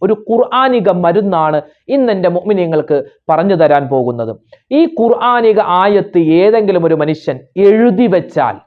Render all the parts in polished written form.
ഒരു ഖുർആനിക മരുന്നാണ് ഇന്ന് എൻ്റെ മുഅ്മിനീങ്ങൾക്ക് പറഞ്ഞു തരാൻ പോകുന്നത്. ഈ ഖുർആനിക ആയത്ത് ഏതെങ്കിലും ഒരു മനുഷ്യൻ എഴുതി വെച്ചാൽ,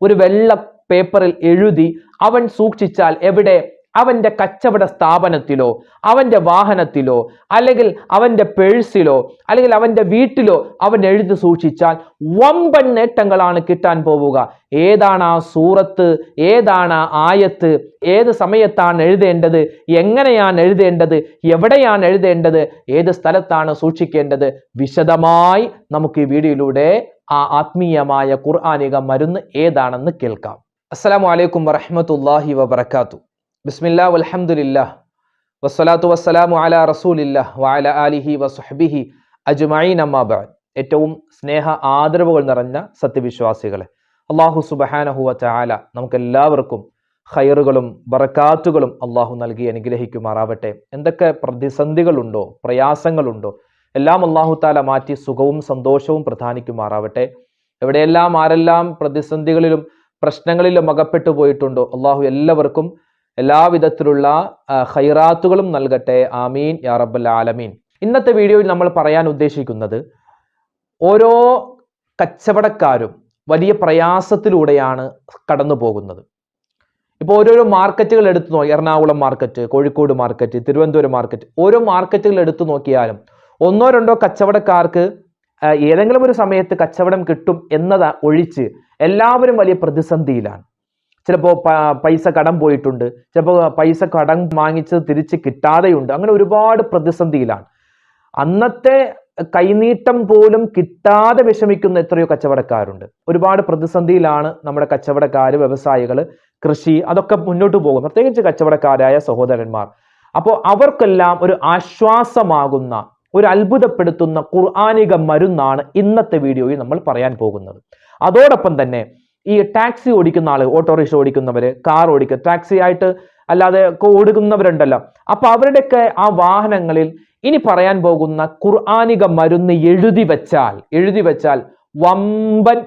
ഒരു വെള്ള പേപ്പറിൽ എഴുതി അവൻ സൂക്ഷിച്ചാൽ, എവിടെ? അവന്റെ കച്ചവട സ്ഥാപനത്തിലോ അവന്റെ വാഹനത്തിലോ അല്ലെങ്കിൽ അവന്റെ പേഴ്സിലോ അല്ലെങ്കിൽ അവന്റെ വീട്ടിലോ അവൻ എഴുതി സൂക്ഷിച്ചാൽ വമ്പൻ നേട്ടങ്ങളാണ് കിട്ടാൻ പോവുക. ഏതാണ് ആ സൂറത്ത്, ഏതാണ് ആ ആയത്ത്, ഏത് സമയത്താണ് എഴുതേണ്ടത്, എങ്ങനെയാണ് എഴുതേണ്ടത്, എവിടെയാണ് എഴുതേണ്ടത്, ഏത് സ്ഥലത്താണ് സൂക്ഷിക്കേണ്ടത്, വിശദമായി നമുക്ക് ഈ വീഡിയോയിലൂടെ ആ ആത്മീയമായ ഖുർആനിക മരുന്ന് ഏതാണെന്ന് കേൾക്കാം. അസ്സലാമു അലൈക്കും വറഹ്മത്തുള്ളാഹി വബറകാതുഹു. ബിസ്മില്ലാ വൽഹംദുലില്ലാഹ് വസ്സലാത്തു വസ്സലാമു അലാ റസൂലില്ലാഹ് വഅലാ ആലിഹി വസ്വഹ്ബിഹി അജ്മഈൻ അമ്മാ ബഅദ്. ഏറ്റവും സ്നേഹ ആദരവുകൾ നിറഞ്ഞ സത്യവിശ്വാസികളെ, അല്ലാഹു സുബ്ഹാനഹു വ തആല നമുക്കെല്ലാവർക്കും ഖൈറുകളും ബറകാത്തുകളും അല്ലാഹു നൽകി അനുഗ്രഹിക്കുമാറാവട്ടെ. എന്തൊക്കെ പ്രതിസന്ധികളുണ്ടോ, പ്രയാസങ്ങളുണ്ടോ, എല്ലാം അല്ലാഹു തആല മാറ്റി സുഖവും സന്തോഷവും പ്രദാനിക്കുമാറാവട്ടെ. എവിടെയെല്ലാം ആരെല്ലാം പ്രതിസന്ധികളിലും പ്രശ്നങ്ങളിലും അകപ്പെട്ടു പോയിട്ടുണ്ടോ, അല്ലാഹു എല്ലാവർക്കും എല്ലാവിധത്തിലുള്ള ഖൈറാത്തുകളും നൽകട്ടെ. ആമീൻ യാ റബ്ബൽ ആലമീൻ. ഇന്നത്തെ വീഡിയോയിൽ നമ്മൾ പറയാൻ ഉദ്ദേശിക്കുന്നത്, ഓരോ കച്ചവടക്കാരും വലിയ പ്രയാസത്തിലൂടെയാണ് കടന്നു പോകുന്നത്. ഇപ്പോൾ ഓരോരോ മാർക്കറ്റുകൾ എടുത്തു നോക്കി, Ernakulam market, Kozhikode market, Thiruvananthapuram market, ഓരോ മാർക്കറ്റുകൾ എടുത്തു നോക്കിയാലും ഒന്നോ രണ്ടോ കച്ചവടക്കാർക്ക് ഏതെങ്കിലും ഒരു സമയത്ത് കച്ചവടം കിട്ടും എന്നത് ഒഴിച്ച് എല്ലാവരും വലിയ പ്രതിസന്ധിയിലാണ്. ചിലപ്പോൾ പൈസ കടം പോയിട്ടുണ്ട്, ചിലപ്പോൾ പൈസ കടം വാങ്ങിച്ചത് തിരിച്ച് കിട്ടാതെയുണ്ട്. അങ്ങനെ ഒരുപാട് പ്രതിസന്ധിയിലാണ്. അന്നത്തെ കൈനീട്ടം പോലും കിട്ടാതെ വിഷമിക്കുന്ന എത്രയോ കച്ചവടക്കാരുണ്ട്. ഒരുപാട് പ്രതിസന്ധിയിലാണ് നമ്മുടെ കച്ചവടക്കാര്, വ്യവസായികൾ, കൃഷി, അതൊക്കെ മുന്നോട്ട് പോകും, പ്രത്യേകിച്ച് കച്ചവടക്കാരായ സഹോദരന്മാർ. അപ്പോൾ അവർക്കെല്ലാം ഒരു ആശ്വാസമാകുന്ന, ഒരു അത്ഭുതപ്പെടുത്തുന്ന ഖുർആനിക മരുന്നാണ് ഇന്നത്തെ വീഡിയോയിൽ നമ്മൾ പറയാൻ പോകുന്നത്. അതോടൊപ്പം തന്നെ ഈ ടാക്സി ഓടിക്കുന്ന ആള്, ഓട്ടോറിക്ഷ ഓടിക്കുന്നവര്, കാർ ഓടിക്കുക, ടാക്സി ആയിട്ട് അല്ലാതെ ഓടുന്നവരുണ്ടല്ലോ, അപ്പൊ അവരുടെയൊക്കെ ആ വാഹനങ്ങളിൽ ഇനി പറയാൻ പോകുന്ന ഖുർആനിക മരുന്ന് എഴുതി വെച്ചാൽ വമ്പൻ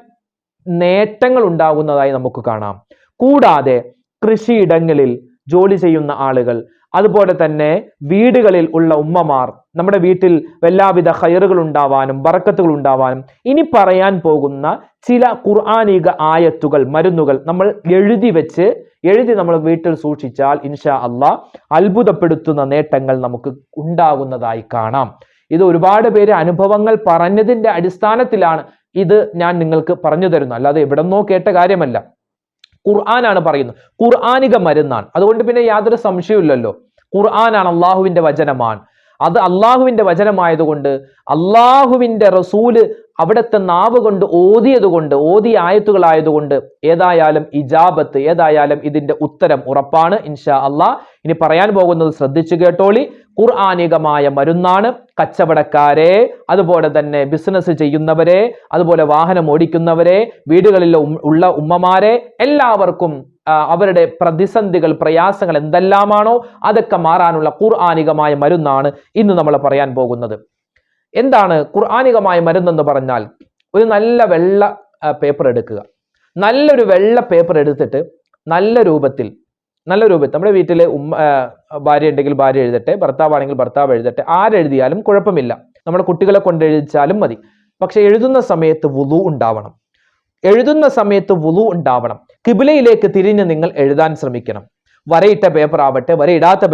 നേട്ടങ്ങൾ ഉണ്ടാകുന്നതായി നമുക്ക് കാണാം. കൂടാതെ കൃഷിയിടങ്ങളിൽ ജോലി ചെയ്യുന്ന ആളുകൾ, അതുപോലെ തന്നെ വീടുകളിൽ ഉള്ള ഉമ്മമാർ, നമ്മുടെ വീട്ടിൽ എല്ലാവിധ ഖൈറുകൾ ഉണ്ടാവാനും ബറക്കത്തുകൾ ഉണ്ടാവാനും ഇനി പറയാൻ പോകുന്ന ചില ഖുർആനിക ആയത്തുകൾ, മരുന്നുകൾ നമ്മൾ എഴുതി നമ്മൾ വീട്ടിൽ സൂക്ഷിച്ചാൽ ഇൻഷാ അല്ലാഹ് അത്ഭുതപ്പെടുത്തുന്ന നേട്ടങ്ങൾ നമുക്ക് ഉണ്ടാകുന്നതായി കാണാം. ഇത് ഒരുപാട് പേര് അനുഭവങ്ങൾ പറഞ്ഞതിന്റെ അടിസ്ഥാനത്തിലാണ് ഇത് ഞാൻ നിങ്ങൾക്ക് പറഞ്ഞു തരുന്നത്, അല്ലാതെ എവിടെന്നോ കേട്ട കാര്യമല്ല. ഖുർആനാണ് പറയുന്നത്, ഖുർആനിക മരുന്നാണ്. അതുകൊണ്ട് പിന്നെ യാതൊരു സംശയമില്ലല്ലോ, ഖുർആനാണ്, അള്ളാഹുവിന്റെ വചനമാണ്. അത് അള്ളാഹുവിന്റെ വചനമായതുകൊണ്ട്, അള്ളാഹുവിന്റെ റസൂല് അവിടുത്തെ നാവ് കൊണ്ട് ഓതിയ ആയത്തുകളായതുകൊണ്ട് ഏതായാലും ഇജാബത്ത്, ഏതായാലും ഇതിന്റെ ഉത്തരം ഉറപ്പാണ് ഇൻഷാ അല്ലാഹ്. ഇനി പറയാൻ പോകുന്നത് ശ്രദ്ധിച്ചു കേട്ടോളി. ഖുർആനികമായ മരുന്നാണ്. കച്ചവടക്കാരെ, അതുപോലെ തന്നെ ബിസിനസ് ചെയ്യുന്നവരെ, അതുപോലെ വാഹനം ഓടിക്കുന്നവരെ, വീടുകളിൽ ഉള്ള ഉമ്മമാരെ, എല്ലാവർക്കും അവരുടെ പ്രതിസന്ധികൾ, പ്രയാസങ്ങൾ എന്തെല്ലാമാണോ അതൊക്കെ മാറാനുള്ള ഖുർആനികമായ മരുന്നാണ് ഇന്ന് നമ്മൾ പറയാൻ പോകുന്നത്. എന്താണ് ഖുർആനികമായ മരുന്നെന്ന് പറഞ്ഞാൽ? ഒരു നല്ല വെള്ള പേപ്പർ എടുക്കുക. നല്ലൊരു വെള്ള പേപ്പർ എടുത്തിട്ട് നല്ല രൂപത്തിൽ നമ്മുടെ വീട്ടിൽ ഭാര്യ ഉണ്ടെങ്കിൽ ഭാര്യ എഴുതട്ടെ, ഭർത്താവാണെങ്കിൽ ഭർത്താവ് എഴുതട്ടെ, ആരെഴുതിയാലും കുഴപ്പമില്ല, നമ്മുടെ കുട്ടികളെ കൊണ്ട് എഴുതിച്ചാലും മതി. പക്ഷെ എഴുതുന്ന സമയത്ത് വുളു ഉണ്ടാവണം. ഖിബ്ലയിലേക്ക് തിരിഞ്ഞ് നിങ്ങൾ എഴുതാൻ ശ്രമിക്കണം. വരയിട്ട പേപ്പർ ആവട്ടെ, വരയിടാത്ത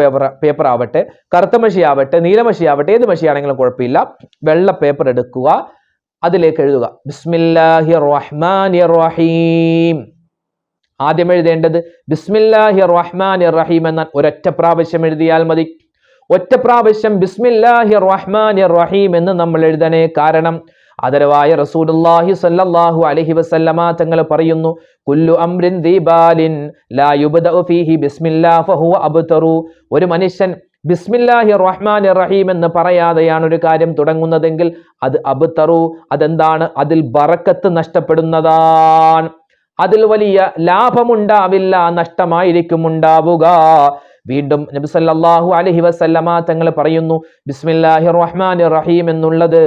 പേപ്പർ ആവട്ടെ, കറുത്ത മഷി ആവട്ടെ, നീലമഷി ആവട്ടെ, ഏത് മഷിയാണെങ്കിലും കുഴപ്പമില്ല. വെള്ള പേപ്പർ എടുക്കുക, അതിലേക്ക് എഴുതുക ബിസ്മില്ലാഹിർ റഹ്മാനിർ റഹീം. ആദ്യം എഴുതേണ്ടത് ബിസ്മില്ലാഹിർ റഹ്മാനിർ റഹീം എന്ന ഒരൊറ്റ പ്രാവശ്യം എഴുതിയാൽ മതി. ഒറ്റ പ്രാവശ്യം ബിസ്മില്ലാഹിർ റഹ്മാനിർ റഹീം എന്ന് നമ്മൾ എഴുതണേ. കാരണം ആദരവായ റസൂലുള്ളാഹി സ്വല്ലല്ലാഹു അലൈഹി വസല്ലമ തങ്ങൾ പറയുന്നു, കുല്ലു അംരിൻ ദീബാലിൻ ലാ യുബ്ദഉ ഫീഹി ബിസ്മില്ലാഹ് ഫഹുവ അബ്തറു. ഒരു മനുഷ്യൻ ബിസ്മില്ലാഹിർ റഹ്മാനിർ റഹീം എന്ന് പറയാതെയാണ് ഒരു കാര്യം തുടങ്ങുന്നതെങ്കിൽ അത് അബ്തറു. അതെന്താണ്? അതിൽ ബറക്കത്ത് നഷ്ടപ്പെടുന്നതാണ്, അതിൽ വലിയ ലാഭമുണ്ടാവില്ല, നഷ്ടമായിരിക്കും ഉണ്ടാവുക. വീണ്ടും നബി സല്ലല്ലാഹു അലൈഹി വസല്ലമ തങ്ങൾ പറയുന്നു, ബിസ്മില്ലാഹിർ റഹ്മാനിർ റഹീം എന്നുള്ളത്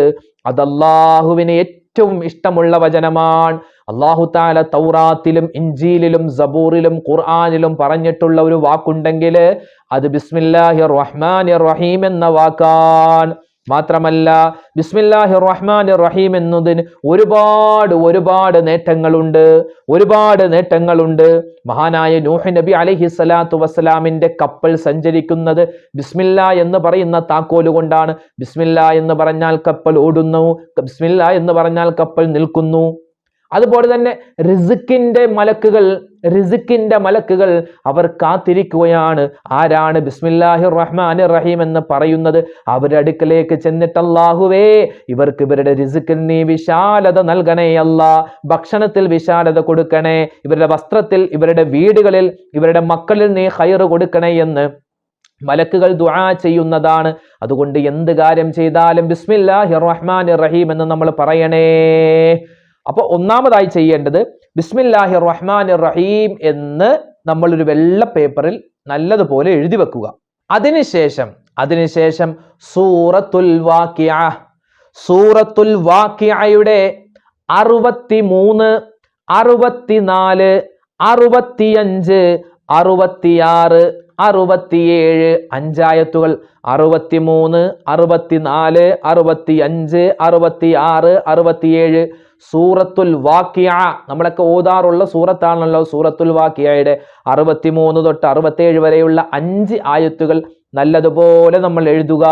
അത് അല്ലാഹുവിന് ഏറ്റവും ഇഷ്ടമുള്ള വചനമാണ്. അല്ലാഹു തആല തൗറാത്തിലും ഇൻജീലിലും സബൂറിലും ഖുർആനിലും പറഞ്ഞിട്ടുള്ള ഒരു വാക്കുണ്ടെങ്കിൽ അത് ബിസ്മില്ലാഹിർ റഹ്മാനിർ റഹീം എന്ന വാക്കാണ്. മാത്രമല്ല ബിസ്മില്ലാഹിർ റഹ്മാനിർ റഹീം എന്നതിന് ഒരുപാട് നേട്ടങ്ങളുണ്ട്. മഹാനായ നൂഹ് നബി അലൈഹി സ്വലാത്തു വസ്സലാമിന്റെ കപ്പൽ സഞ്ചരിക്കുന്നത് ബിസ്മില്ലാ എന്ന് പറയുന്ന താക്കോല് കൊണ്ടാണ്. ബിസ്മില്ലാ എന്ന് പറഞ്ഞാൽ കപ്പൽ ഓടുന്നു, ബിസ്മില്ലാ എന്ന് പറഞ്ഞാൽ കപ്പൽ നിൽക്കുന്നു. അതുപോലെ തന്നെ റിസ്കിന്റെ മലക്കുകൾ അവർ കാത്തിരിക്കുകയാണ്. ആരാണ് ബിസ്മില്ലാഹിർ റഹ്മാനിർ റഹീം എന്ന് പറയുന്നത്? അവരുടെ അടുക്കലേക്ക് ചെന്നിട്ട് അല്ലാഹുവേ, ഇവർക്ക് ഇവരുടെ റിസ്കിൽ നീ വിശാലത നൽകണേ അല്ലാ, ഭക്ഷണത്തിൽ വിശാലത കൊടുക്കണേ, ഇവരുടെ വസ്ത്രത്തിൽ, ഇവരുടെ വീടുകളിൽ, ഇവരുടെ മക്കളിൽ നീ ഖൈറ് കൊടുക്കണേ എന്ന് മലക്കുകൾ ദുആ ചെയ്യുന്നതാണ്. അതുകൊണ്ട് എന്ത് കാര്യം ചെയ്താലും ബിസ്മില്ലാഹിർ റഹ്മാനിർ റഹീം എന്ന് നമ്മൾ പറയണേ. അപ്പൊ ഒന്നാമതായി ചെയ്യേണ്ടത് ബിസ്മില്ലാഹിർ റഹ്മാനിർ റഹീം എന്ന് നമ്മൾ ഒരു വെള്ള പേപ്പറിൽ നല്ലതുപോലെ എഴുതി വെക്കുക. അതിനുശേഷം സൂറത്തുൽ വാഖിഅയുടെ 63, 64, 65, 66, 67 അഞ്ചായത്തുകൾ. 63, 64, 65, 66, 67 സൂറത്തുൽ വാഖിഅ നമ്മളൊക്കെ ഓതാറുള്ള സൂറത്താണല്ലോ സൂറത്തുൽ വാഖിഅയുടെ 63 തൊട്ട് 67 വരെയുള്ള 5 ആയത്തുകൾ നല്ലതുപോലെ നമ്മൾ എഴുതുക.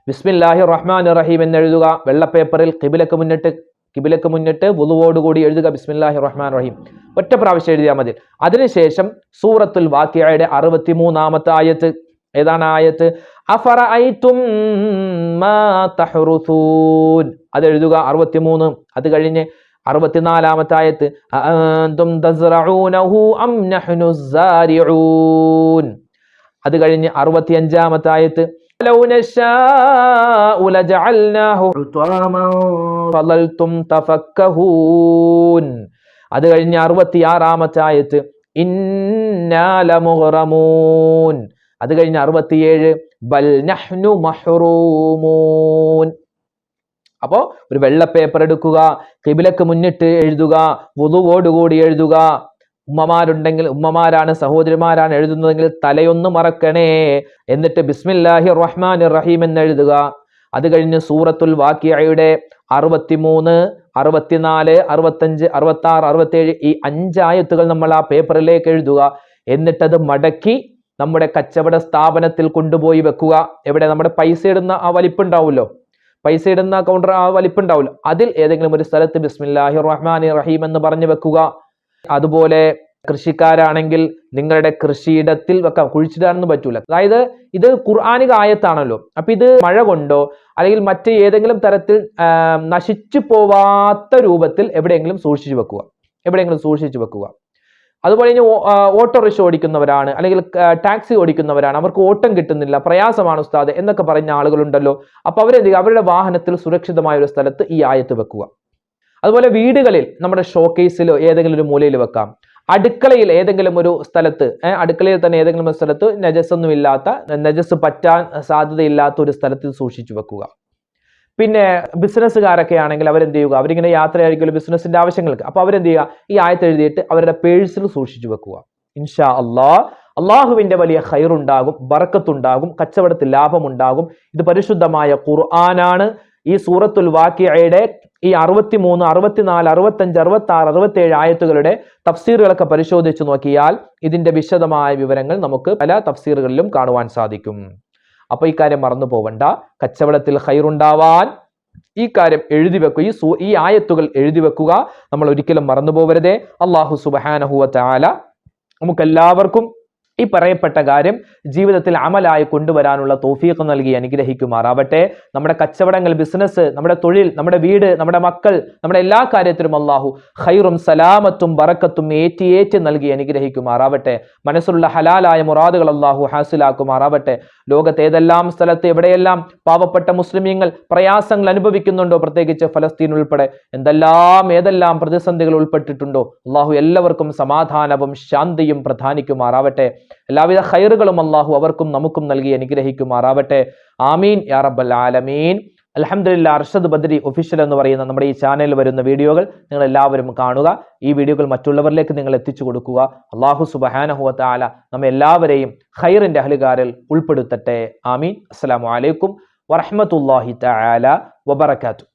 ബിസ്മില്ലാഹിർ റഹ്മാനിർ റഹീം എന്ന് എഴുതുക. വെള്ള പേപ്പറിൽ കിബിലക്ക് മുന്നിട്ട് വുളുവോടുകൂടി എഴുതുക ബിസ്മില്ലാഹിർ റഹ്മാനിർ റഹീം. ഒറ്റ പ്രാവശ്യം എഴുതിയാൽ മതി. അതിനുശേഷം സൂറത്തുൽ വാഖിഅയുടെ 63ാമത്തെ ആയത്ത്. ഏതാണ് ആയത്ത്? അഫറഅയ്തും മാ തഹ്റുസൂൻ. അത് എഴുതുക 63. അത് കഴിഞ്ഞ് 64ാമത്തെ ആയത്ത് അഅന്തും തസ്റഊനഹു അം നഹ്നുസ് സാരിഊൻ. അത് കഴിഞ്ഞ് 65ാമത്തെ ആയത്ത് ലൗ നശാഉ ലജഅൽനാഹു ഹുതാമൻ ഫളൽതും തഫക്കഹൂൻ. അത് കഴിഞ്ഞ് 66ാമത്തെ ആയത്ത് ഇന്നാ ലമുഗ്റമൂൻ. അത് കഴിഞ്ഞ് 67 ബൽ നഹ്നു മഹ്റൂമൂൻ. അപ്പോ ഒരു വെള്ള പേപ്പർ എടുക്കുക, ഖിബിലക്ക് മുന്നിട്ട് എഴുതുക, വുളുവോടുകൂടി എഴുതുക. ഉമ്മമാരാണ്, സഹോദരിമാരാണ് എഴുതുന്നതെങ്കിൽ തലയൊന്ന് മറക്കണേ. എന്നിട്ട് ബിസ്മില്ലാഹിർ റഹ്മാനിർ റഹീം എന്ന് എഴുതുക. അത് കഴിഞ്ഞ് സൂറത്തുൽ വാഖിഅയുടെ 63, 64, 65, 66, 67 ഈ 5 ആയത്തുകൾ നമ്മൾ ആ പേപ്പറിലേക്ക് എഴുതുക. എന്നിട്ടത് മടക്കി നമ്മുടെ കച്ചവട സ്ഥാപനത്തിൽ കൊണ്ടുപോയി വെക്കുക. എവിടെ? നമ്മുടെ പൈസ ഇടുന്ന ആ വലിപ്പുണ്ടാവുമല്ലോ, പൈസ ഇടുന്ന കൗണ്ടർ ആ വലിപ്പുണ്ടാവുമല്ലോ, അതിൽ ഏതെങ്കിലും ഒരു സ്ഥലത്ത് ബിസ്മില്ലാഹിർ റഹ്മാനിർ റഹീം എന്ന് പറഞ്ഞു വെക്കുക. അതുപോലെ കൃഷിക്കാരാണെങ്കിൽ നിങ്ങളുടെ കൃഷിയിടത്തിൽ വെക്കാം. കുഴിച്ചിടാനൊന്നും പറ്റൂല. അതായത് ഇത് ഖുർആനിക ആയത്താണല്ലോ. അപ്പൊ ഇത് മഴ കൊണ്ടോ അല്ലെങ്കിൽ മറ്റ് ഏതെങ്കിലും തരത്തിൽ നശിച്ചു പോവാത്ത രൂപത്തിൽ എവിടെയെങ്കിലും സൂക്ഷിച്ചു വെക്കുക. അതുപോലെ ഇനി ഓട്ടോറിക്ഷ ഓടിക്കുന്നവരാണ് അല്ലെങ്കിൽ ടാക്സി ഓടിക്കുന്നവരാണ്, അവർക്ക് ഓട്ടം കിട്ടുന്നില്ല, പ്രയാസമാണ് ഉസ്താദ് എന്നൊക്കെ പറഞ്ഞ ആളുകളുണ്ടല്ലോ. അപ്പൊ അവരെന്ത് ചെയ്യുക? അവരുടെ വാഹനത്തിൽ സുരക്ഷിതമായ ഒരു സ്ഥലത്ത് ഈ ആയത്ത് വെക്കുക. അതുപോലെ വീടുകളിൽ നമ്മുടെ ഷോക്കേസിലോ ഏതെങ്കിലും ഒരു മൂലയിൽ വെക്കാം. അടുക്കളയിൽ ഏതെങ്കിലും ഒരു സ്ഥലത്ത്, അടുക്കളയിൽ തന്നെ ഏതെങ്കിലും ഒരു സ്ഥലത്ത് നജസ് പറ്റാൻ സാധ്യതയില്ലാത്ത ഒരു സ്ഥലത്ത് സൂക്ഷിച്ചു വെക്കുക. പിന്നെ ബിസിനസ്സുകാരൊക്കെ ആണെങ്കിൽ അവരെന്ത് ചെയ്യുക? അവരിങ്ങനെ യാത്രയായിരിക്കുമല്ലോ ബിസിനസിന്റെ ആവശ്യങ്ങൾക്ക്. അപ്പൊ അവരെന്ത് ചെയ്യുക? ഈ ആയത്ത് എഴുതിയിട്ട് അവരുടെ പേഴ്സിൽ സൂക്ഷിച്ചു വെക്കുക. ഇൻഷാ അള്ളാഹുവിന്റെ വലിയ ഖൈറുണ്ടാകും, ബറക്കത്തുണ്ടാകും, കച്ചവടത്തിൽ ലാഭമുണ്ടാകും. ഇത് പരിശുദ്ധമായ ഖുർആനാണ്. ഈ സൂറത്തുൽ വാഖിഅയുടെ ഈ 63, 64, 65, 66, 67 ആയത്തുകളുടെ തഫ്സീറുകളൊക്കെ പരിശോധിച്ചു നോക്കിയാൽ ഇതിന്റെ വിശദമായ വിവരങ്ങൾ നമുക്ക് പല തഫ്സീറുകളിലും കാണുവാൻ സാധിക്കും. അപ്പൊ ഈ കാര്യം മറന്നു പോവണ്ട. കച്ചവടത്തിൽ ഖൈറുണ്ടാവാൻ ഈ കാര്യം എഴുതി വെക്കുക, ഈ ആയത്തുകൾ എഴുതി വെക്കുക. നമ്മൾ ഒരിക്കലും മറന്നു പോവരുതേ. അല്ലാഹു സുബ്ഹാനഹു വ തആല നമുക്കെല്ലാവർക്കും ഈ പറയപ്പെട്ട കാര്യം ജീവിതത്തിൽ അമലായി കൊണ്ടുവരാനുള്ള തൗഫീഖ് നൽകി അനുഗ്രഹിക്കുമാറാവട്ടെ. നമ്മുടെ കച്ചവടങ്ങൾ, ബിസിനസ്, നമ്മുടെ തൊഴിൽ, നമ്മുടെ വീട്, നമ്മുടെ മക്കൾ, നമ്മുടെ എല്ലാ കാര്യത്തിലും അല്ലാഹു ഖൈറും സലാമത്തും ബറക്കത്തും ഏറ്റി നൽകി അനുഗ്രഹിക്കുമാറാവട്ടെ. മനസ്സിലുള്ള ഹലാലായ മുറാദുകൾ അല്ലാഹു ഹാസിലാക്കുമാറാവട്ടെ. ലോകത്ത് ഏതെല്ലാം സ്ഥലത്ത് എവിടെയെല്ലാം പാവപ്പെട്ട മുസ്ലിമീങ്ങൾ പ്രയാസങ്ങൾ അനുഭവിക്കുന്നുണ്ടോ, പ്രത്യേകിച്ച് ഫലസ്തീൻ ഉൾപ്പെടെ ഏതെല്ലാം പ്രതിസന്ധികൾ ഉൾപ്പെട്ടിട്ടുണ്ടോ, അല്ലാഹു എല്ലാവർക്കും സമാധാനവും ശാന്തിയും പ്രധാനിക്കുമാറാവട്ടെ. എല്ലാവിധ ഖൈറുകളും അല്ലാഹു അവർക്കും നമുക്കും നൽകി അനുഗ്രഹിക്കുമാറാവട്ടെ. ആമീൻ യാ റബ്ബൽ ആലമീൻ. അൽഹംദുലില്ലാ അർഷദ് ബദ്രി ഒഫീഷ്യൽ എന്ന് പറയുന്ന നമ്മുടെ ഈ ചാനലിൽ വരുന്ന വീഡിയോകൾ നിങ്ങൾ എല്ലാവരും കാണുക. ഈ വീഡിയോകൾ മറ്റുള്ളവരിലേക്ക് നിങ്ങൾ എത്തിച്ചു കൊടുക്കുക. അല്ലാഹു സുബ്ഹാനഹു വ തആല നമ്മെ എല്ലാവരെയും ഖൈറിന്റെ അഹ്ലുകാരിൽ ഉൾപ്പെടുത്തട്ടെ. ആമീൻ. അസ്സലാമു അലൈക്കും വറഹ്മത്തുള്ളാഹി തആല വബറകാതുഹു.